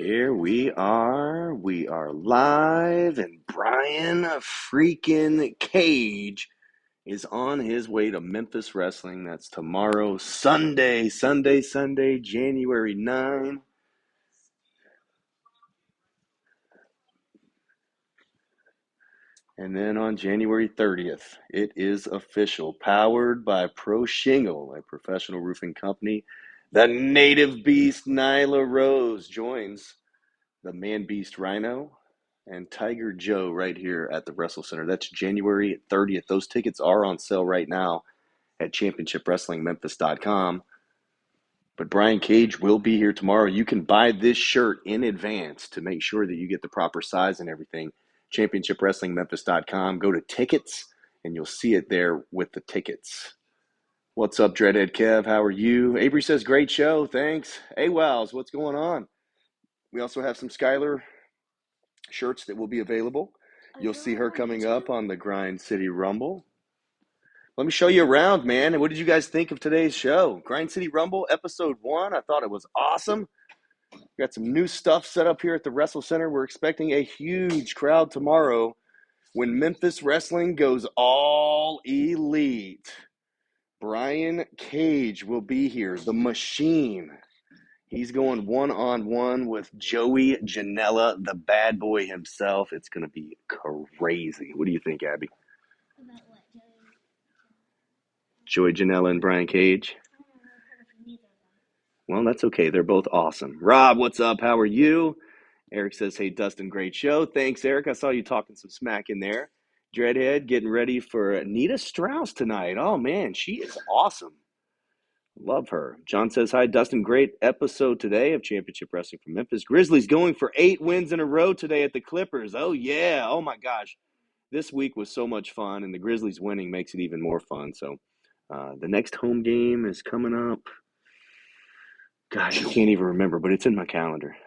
Here we are. We are live, and Brian freaking Cage is on his way to Memphis Wrestling. That's tomorrow, Sunday, January 9. And then on January 30th, it is official. Powered by Pro Shingle, a professional roofing company. The native beast Nyla Rose joins the Man Beast Rhino and Tiger Joe right here at the Wrestle Center. That's January 30th. Those tickets are on sale right now at championshipwrestlingmemphis.com. But Brian Cage will be here tomorrow. You can buy this shirt in advance to make sure that you get the proper size and everything. championshipwrestlingmemphis.com. Go to tickets and you'll see it there with the tickets. What's up, Dreadhead Kev? How are you? Avery says, great show. Thanks. Hey, Wows, what's going on? We also have some Skylar shirts that will be available. You'll see her coming up on the Grind City Rumble. Let me show you around, man. What did you guys think of today's show? Grind City Rumble, episode 1. I thought it was awesome. Got some new stuff set up here at the Wrestle Center. We're expecting a huge crowd tomorrow when Memphis Wrestling goes all elite. Brian Cage will be here, the Machine. He's going one-on-one with Joey Janela, the bad boy himself. It's going to be crazy. What do you think, Abby? About what, Joey Janela and Brian Cage? I don't know, I've heard of neither of them. Well, that's okay. They're both awesome. Rob, what's up? How are you? Eric says, hey, Dustin, great show. Thanks, Eric. I saw you talking some smack in there. Dreadhead getting ready for Nita Strauss tonight. Oh, man, she is awesome. Love her. John says, hi, Dustin. Great episode today of Championship Wrestling from Memphis. Grizzlies going for 8 wins in a row today at the Clippers. Oh, yeah. Oh, my gosh. This week was so much fun, and the Grizzlies winning makes it even more fun. So the next home game is coming up. Gosh, I can't even remember, but it's in my calendar.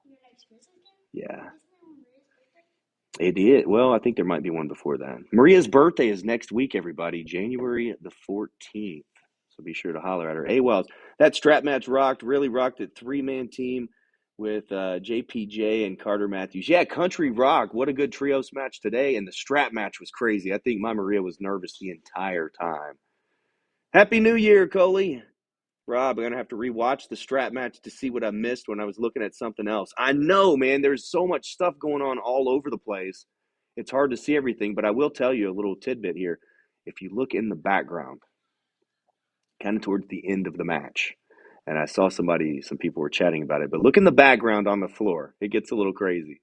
Your next Grizzlies game? Yeah. Isn't that on Maria's birthday? It is. Well, I think there might be one before that. Maria's birthday is next week, everybody, January the 14th. So be sure to holler at her. Hey, Wells, that strap match rocked, really rocked it. 3-man team with JPJ and Carter Matthews. Yeah, country rock. What a good trios match today. And the strap match was crazy. I think my Maria was nervous the entire time. Happy New Year, Coley. Rob, I'm going to have to rewatch the strap match to see what I missed when I was looking at something else. I know, man, there's so much stuff going on all over the place. It's hard to see everything, but I will tell you a little tidbit here. If you look in the background, kind of towards the end of the match, and I saw some people were chatting about it, but look in the background on the floor. It gets a little crazy.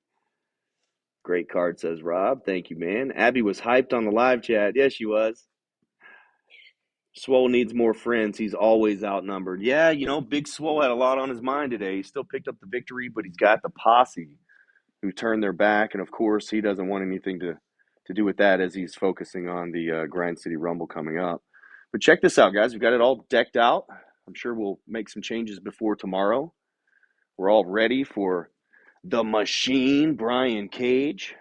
Great card, says Rob. Thank you, man. Abby was hyped on the live chat. Yes, she was. Swole needs more friends. He's always outnumbered. Yeah, Big Swole had a lot on his mind today. He still picked up the victory, but he's got the posse who turned their back. And, of course, he doesn't want anything to do with that as he's focusing on the Grind City Rumble coming up. But check this out, guys. We've got it all decked out. I'm sure we'll make some changes before tomorrow. We're all ready for the Machine, Brian Cage.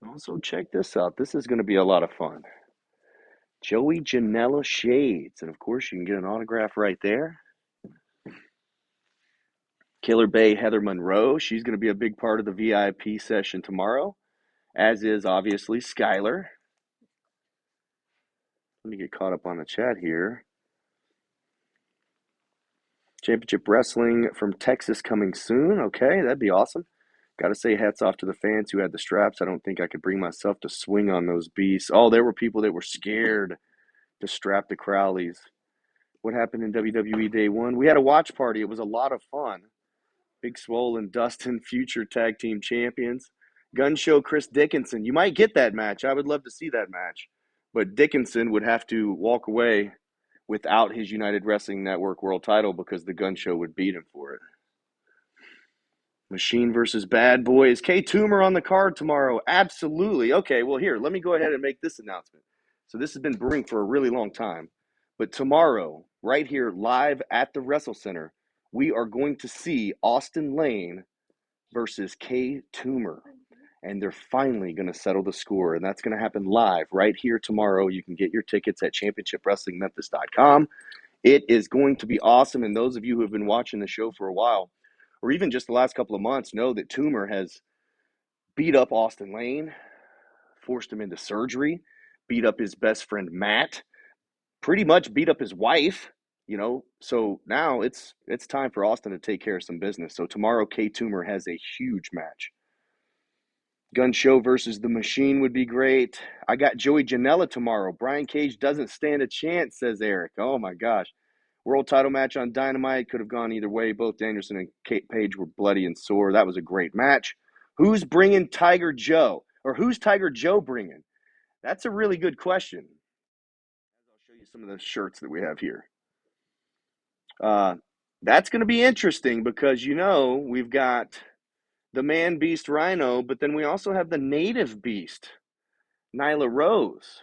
Also, check this out. This is going to be a lot of fun. Joey Janela Shades. And, of course, you can get an autograph right there. Killer Bay Heather Monroe. She's going to be a big part of the VIP session tomorrow, as is, obviously, Skylar. Let me get caught up on the chat here. Championship Wrestling from Texas coming soon. Okay, that'd be awesome. Got to say hats off to the fans who had the straps. I don't think I could bring myself to swing on those beasts. Oh, there were people that were scared to strap the Crowleys. What happened in WWE Day 1? We had a watch party. It was a lot of fun. Big Swole and Dustin, future tag team champions. Gun Show Chris Dickinson. You might get that match. I would love to see that match. But Dickinson would have to walk away without his United Wrestling Network world title because the Gun Show would beat him for it. Machine versus Bad Boys. K Toomer on the card tomorrow. Absolutely. Okay, well, here, let me go ahead and make this announcement. So this has been brewing for a really long time. But tomorrow, right here, live at the Wrestle Center, we are going to see Austin Lane versus K Toomer. And they're finally going to settle the score. And that's going to happen live right here tomorrow. You can get your tickets at championshipwrestlingmemphis.com. It is going to be awesome. And those of you who have been watching the show for a while or even just the last couple of months know that Toomer has beat up Austin Lane, forced him into surgery, beat up his best friend Matt, pretty much beat up his wife, So now it's time for Austin to take care of some business. So tomorrow, K Toomer has a huge match. Gun Show versus The Machine would be great. I got Joey Janela tomorrow. Brian Cage doesn't stand a chance, says Eric. Oh my gosh. World title match on Dynamite. Could have gone either way. Both Danielson and Kate Page were bloody and sore. That was a great match. Who's bringing Tiger Joe? Or who's Tiger Joe bringing? That's a really good question. I'll show you some of the shirts that we have here. That's going to be interesting because, we've got the Man Beast Rhino, but then we also have the Native Beast, Nyla Rose.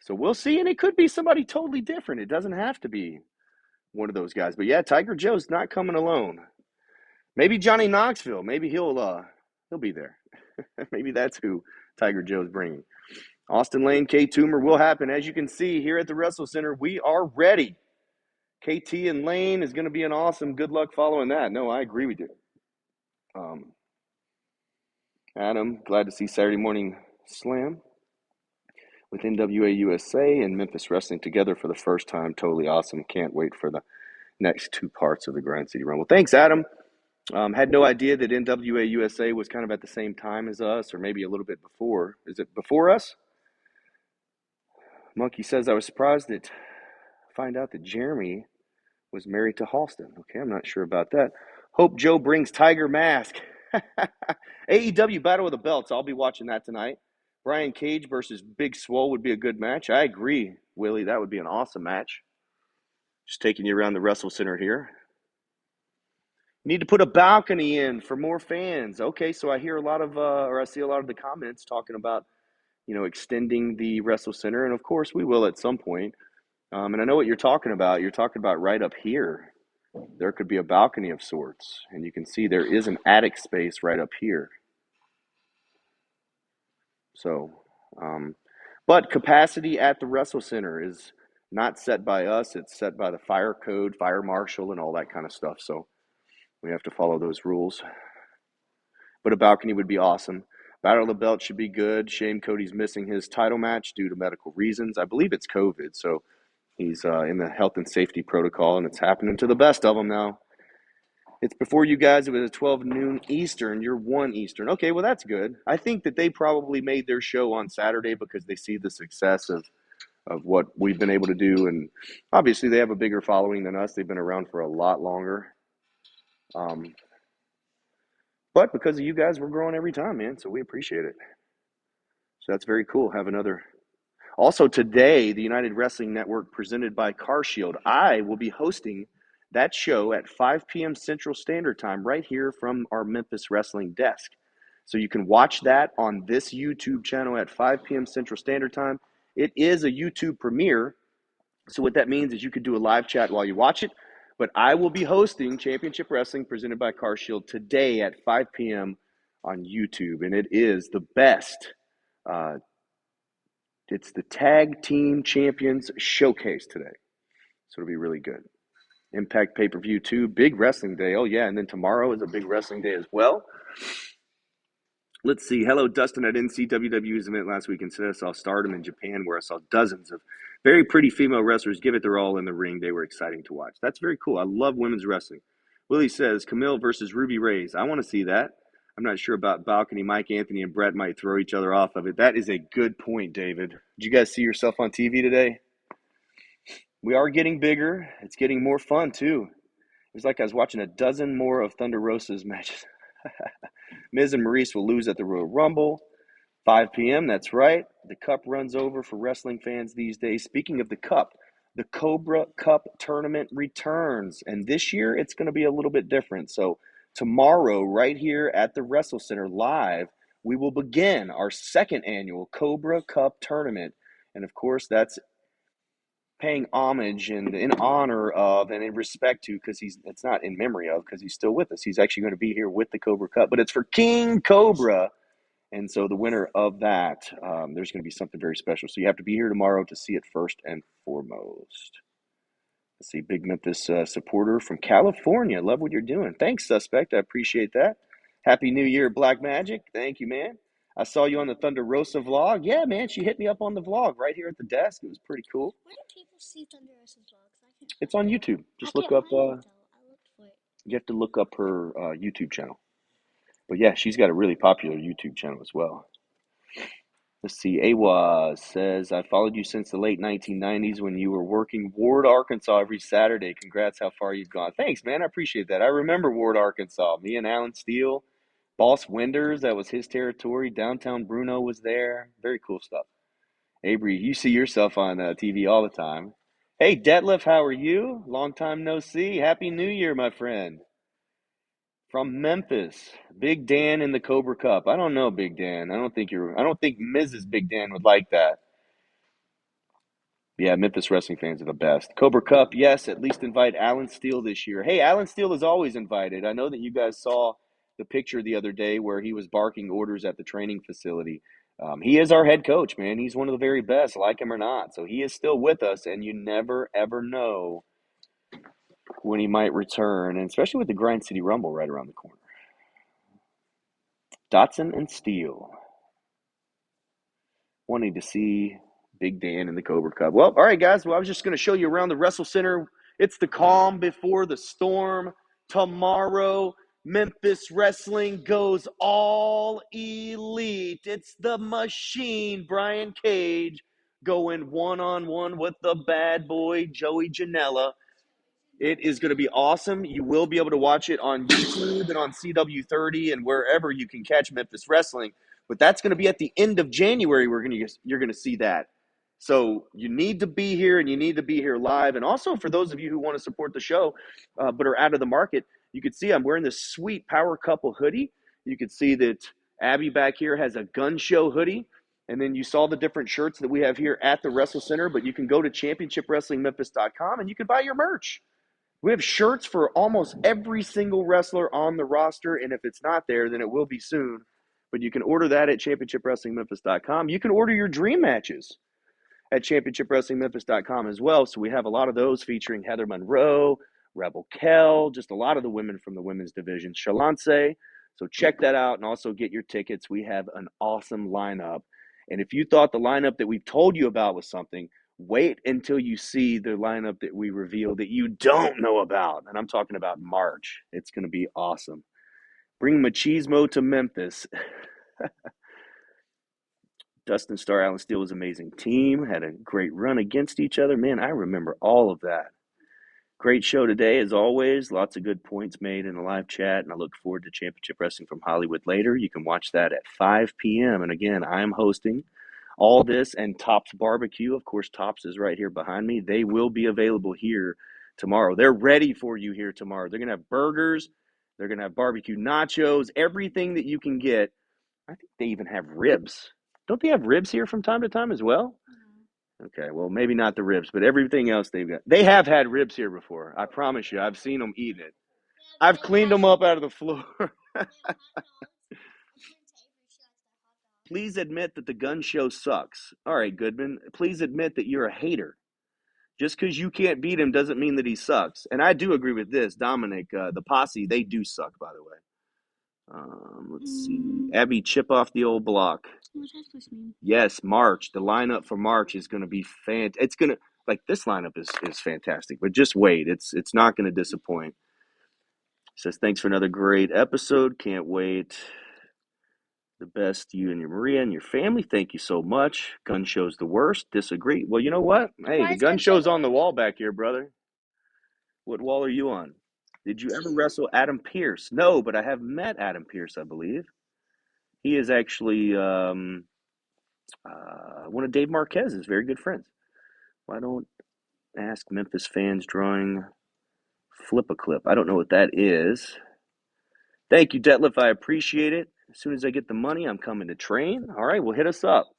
So we'll see, and it could be somebody totally different. It doesn't have to be one of those guys. But yeah, Tiger Joe's not coming alone. Maybe Johnny Knoxville. Maybe he'll be there. Maybe that's who Tiger Joe's bringing. Austin Lane, K Toomer will happen. As you can see here at the Wrestle Center, we are ready. KT and Lane is going to be an awesome. Good luck following that. No, I agree with you. Adam, glad to see Saturday Morning Slam with NWA USA and Memphis Wrestling together for the first time. Totally awesome. Can't wait for the next two parts of the Grind City Rumble. Thanks, Adam. Had no idea that NWA USA was kind of at the same time as us, or maybe a little bit before. Is it before us? Monkey says, I was surprised to find out that Jeremy was married to Halston. Okay, I'm not sure about that. Hope Joe brings Tiger Mask. AEW Battle of the Belts. I'll be watching that tonight. Brian Cage versus Big Swole would be a good match. I agree, Willie. That would be an awesome match. Just taking you around the Wrestle Center here. Need to put a balcony in for more fans. Okay, so I hear a lot of, I see a lot of the comments talking about, extending the Wrestle Center, and of course we will at some point. And I know what you're talking about. You're talking about right up here. There could be a balcony of sorts, and you can see there is an attic space right up here. So, but capacity at the Wrestle Center is not set by us. It's set by the fire code, fire marshal, and all that kind of stuff. So we have to follow those rules. But a balcony would be awesome. Battle of the Belt should be good. Shane Cody's missing his title match due to medical reasons. I believe it's COVID, so he's in the health and safety protocol, and it's happening to the best of them now. It's before you guys. It was at 12 noon Eastern. You're 1 Eastern. Okay, well, that's good. I think that they probably made their show on Saturday because they see the success of what we've been able to do. And obviously, they have a bigger following than us. They've been around for a lot longer. But because of you guys, we're growing every time, man. So we appreciate it. So that's very cool. Have another. Also today, the United Wrestling Network presented by CarShield. I will be hosting that show at 5 p.m. Central Standard Time right here from our Memphis Wrestling desk. So you can watch that on this YouTube channel at 5 p.m. Central Standard Time. It is a YouTube premiere. So what that means is you could do a live chat while you watch it. But I will be hosting Championship Wrestling presented by CarShield today at 5 p.m. on YouTube. And it is the best. It's the Tag Team Champions Showcase today. So it'll be really good. Impact pay-per-view too. Big wrestling day. Oh, yeah. And then tomorrow is a big wrestling day as well. Let's see. Hello, Dustin. I didn't see WWE's event last week. Instead, I saw Stardom in Japan, where I saw dozens of very pretty female wrestlers give it their all in the ring. They were exciting to watch. That's very cool. I love women's wrestling. Willie says, Camille versus Ruby Rays. I want to see that. I'm not sure about balcony. Mike Anthony and Brett might throw each other off of it. That is a good point, David. Did you guys see yourself on TV today? We are getting bigger. It's getting more fun, too. It was like I was watching a dozen more of Thunder Rosa's matches. Miz and Maurice will lose at the Royal Rumble. 5 p.m., that's right. The Cup runs over for wrestling fans these days. Speaking of the Cup, the Cobra Cup tournament returns. And this year, it's going to be a little bit different. So tomorrow, right here at the Wrestle Center live, we will begin our second annual Cobra Cup tournament. And of course, that's paying homage and in honor of and in respect to, because it's not in memory of, because he's still with us. He's actually going to be here with the Cobra Cup, but it's for King Cobra. And so the winner of that, there's going to be something very special. So you have to be here tomorrow to see it first and foremost. Let's see, big Memphis supporter from California. Love what you're doing. Thanks, Suspect. I appreciate that. Happy New Year, Black Magic. Thank you, man. I saw you on the Thunder Rosa vlog. Yeah, man, she hit me up on the vlog right here at the desk. It was pretty cool. Where do people see Thunder Rosa's vlogs? I can't It's find on it. YouTube. I Just look can't up, find it though. I looked for it. you have to look up her YouTube channel. But yeah, she's got a really popular YouTube channel as well. Let's see. Awa says, I followed you since the late 1990s when you were working Ward, Arkansas every Saturday. Congrats how far you've gone. Thanks, man. I appreciate that. I remember Ward, Arkansas. Me and Alan Steele, Boss Winders, that was his territory. Downtown Bruno was there. Very cool stuff. Avery, you see yourself on TV all the time. Hey, Detlef, how are you? Long time no see. Happy New Year, my friend. From Memphis, Big Dan in the Cobra Cup. I don't know, Big Dan. I don't think Mrs. Big Dan would like that. Yeah, Memphis wrestling fans are the best. Cobra Cup, yes, at least invite Alan Steele this year. Hey, Alan Steele is always invited. I know that you guys saw the picture the other day where he was barking orders at the training facility. He is our head coach, man. He's one of the very best, like him or not. So he is still with us, and you never, ever know when he might return, and especially with the Grind City Rumble right around the corner. Dotson and Steele wanting to see Big Dan in the Cobra Cup. Well, all right, guys. Well, I was just going to show you around the Wrestle Center. It's the calm before the storm. Tomorrow, Memphis Wrestling goes all elite. It's the Machine, Brian Cage, going one-on-one with the bad boy, Joey Janela. It is going to be awesome. You will be able to watch it on YouTube and on CW30 and wherever you can catch Memphis Wrestling. But that's going to be at the end of January. You're going to see that. So you need to be here, and you need to be here live. And also for those of you who want to support the show but are out of the market, you can see I'm wearing this sweet Power Couple hoodie. You can see that Abby back here has a Gun Show hoodie. And then you saw the different shirts that we have here at the Wrestle Center. But you can go to championshipwrestlingmemphis.com and you can buy your merch. We have shirts for almost every single wrestler on the roster, and if it's not there, then it will be soon. But you can order that at championshipwrestlingmemphis.com. You can order your dream matches at championshipwrestlingmemphis.com as well. So we have a lot of those featuring Heather Monroe, Rebel Kell, just a lot of the women from the women's division, Shalance. So check that out and also get your tickets. We have an awesome lineup. And if you thought the lineup that we've told you about was something, wait until you see the lineup that we reveal that you don't know about. And I'm talking about March. It's going to be awesome. Bring Machismo to Memphis. Dustin Starr, Alan Steele was an amazing team. Had a great run against each other. Man, I remember all of that. Great show today, as always. Lots of good points made in the live chat, and I look forward to Championship Wrestling from Hollywood later. You can watch that at 5 p.m. And again, I'm hosting all this and Tops Barbecue. Of course, Tops is right here behind me. They will be available here tomorrow. They're ready for you here tomorrow. They're going to have burgers. They're going to have barbecue nachos, everything that you can get. I think they even have ribs. Don't they have ribs here from time to time as well? Okay, well, maybe not the ribs, but everything else they've got. They have had ribs here before. I promise you. I've seen them eating it. I've cleaned them up out of the floor. Please admit that the gun show sucks. All right, Goodman. Please admit that you're a hater. Just because you can't beat him doesn't mean that he sucks. And I do agree with this. Dominic, the posse, they do suck, by the way. Let's see. Abby, chip off the old block. What's that supposed to mean? Yes, March. The lineup for March is going to be It's going to, like, this lineup is fantastic. But just wait. It's not going to disappoint. Says, thanks for another great episode. Can't wait. The best, you and your Maria and your family. Thank you so much. Gun show's the worst. Disagree. Well, you know what? Hey, Why the is gun Gun show's Show on the wall back here, brother. What wall are you on? Did you ever wrestle Adam Pierce? No, but I have met Adam Pierce, I believe. He is actually one of Dave Marquez's very good friends. Why don't ask Memphis fans drawing flip a clip? I don't know what that is. Thank you, Detlef. I appreciate it. As soon as I get the money, I'm coming to train. All right, well, hit us up.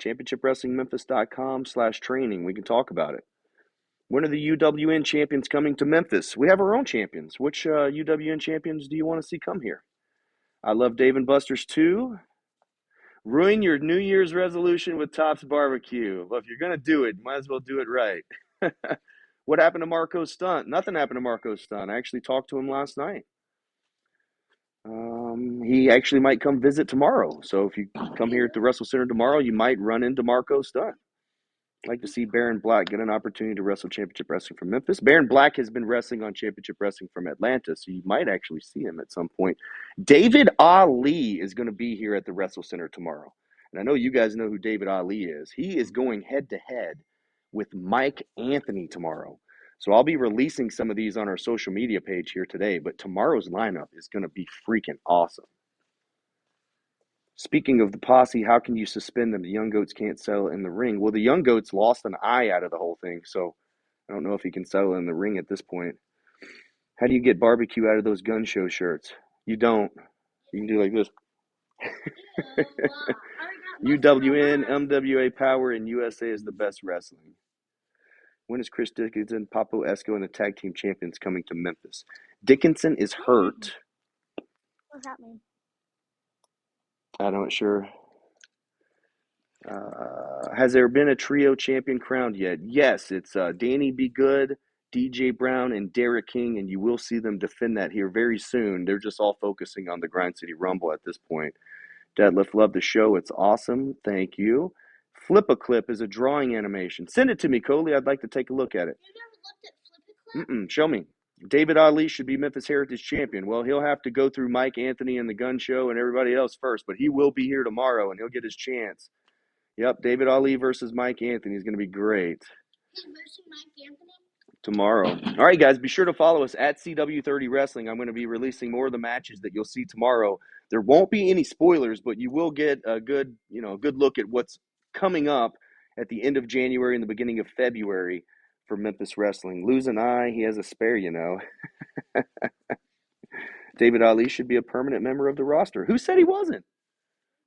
ChampionshipWrestlingMemphis.com/training. We can talk about it. When are the UWN champions coming to Memphis? We have our own champions. Which UWN champions do you want to see come here? I love Dave and Buster's too. Ruin your New Year's resolution with Tops Barbecue. Well, if you're going to do it, might as well do it right. What happened to Marco's stunt? Nothing happened to Marco's stunt. I actually talked to him last night. He actually might come visit tomorrow. So if you come here at the Wrestle Center tomorrow, you might run into Marco's stunt. I'd like to see Baron Black get an opportunity to wrestle Championship Wrestling from Memphis. Baron Black has been wrestling on Championship Wrestling from Atlanta, so you might actually see him at some point. David Ali is going to be here at the Wrestle Center tomorrow. And I know you guys know who David Ali is. He is going head-to-head with Mike Anthony tomorrow. So I'll be releasing some of these on our social media page here today, but tomorrow's lineup is going to be freaking awesome. Speaking of the posse, how can you suspend them? The Young Goats can't settle in the ring. Well, the Young Goats lost an eye out of the whole thing, so I don't know if he can settle in the ring at this point. How do you get barbecue out of those gun show shirts? You don't. You can do like this. UWN, MWA Power, and USA is the best wrestling. When is Chris Dickinson, Papo Esco, and the tag team champions coming to Memphis? Dickinson is hurt. What's that mean? I'm not sure. Has there been a trio champion crowned yet? Yes, it's Danny Be Good, DJ Brown, and Derek King, and you will see them defend that here very soon. They're just all focusing on the Grind City Rumble at this point. Deadlift, love the show. It's awesome. Thank you. Flip a Clip is a drawing animation. Send it to me, Coley. I'd like to take a look at it. You never looked at Flip a Clip? Show me. David Ali should be Memphis Heritage Champion. Well, he'll have to go through Mike Anthony and the Gun Show and everybody else first, but he will be here tomorrow, and he'll get his chance. Yep, David Ali versus Mike Anthony is going to be great. He's versing Mike Anthony? Tomorrow. All right, guys, be sure to follow us at CW30 Wrestling. I'm going to be releasing more of the matches that you'll see tomorrow. There won't be any spoilers, but you will get a good look at what's coming up at the end of January and the beginning of February for Memphis Wrestling. Lose an eye, he has a spare, David Ali should be a permanent member of the roster. Who said he wasn't?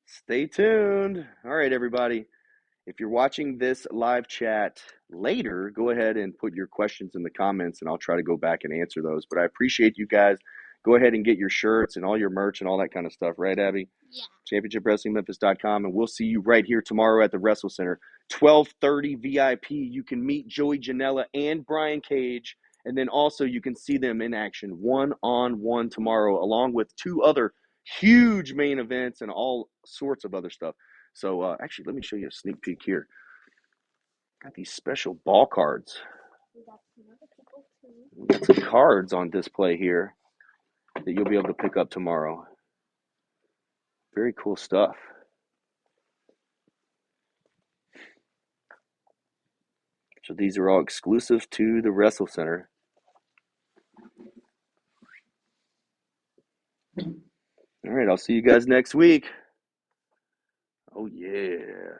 Stay tuned. All right, everybody. If you're watching this live chat later, go ahead and put your questions in the comments, and I'll try to go back and answer those. But I appreciate you guys. Go ahead and get your shirts and all your merch and all that kind of stuff. Right, Abby? Yeah. ChampionshipWrestlingMemphis.com, and we'll see you right here tomorrow at the Wrestle Center. 12:30 VIP. You can meet Joey Janela and Brian Cage, and then also you can see them in action one-on-one tomorrow, along with two other huge main events and all sorts of other stuff. So actually, let me show you a sneak peek here. Got these special ball cards. We got some other people too. We got some cards on display here that you'll be able to pick up tomorrow. Very cool stuff. So these are all exclusive to the Wrestle Center. All right, I'll see you guys next week. Oh, yeah.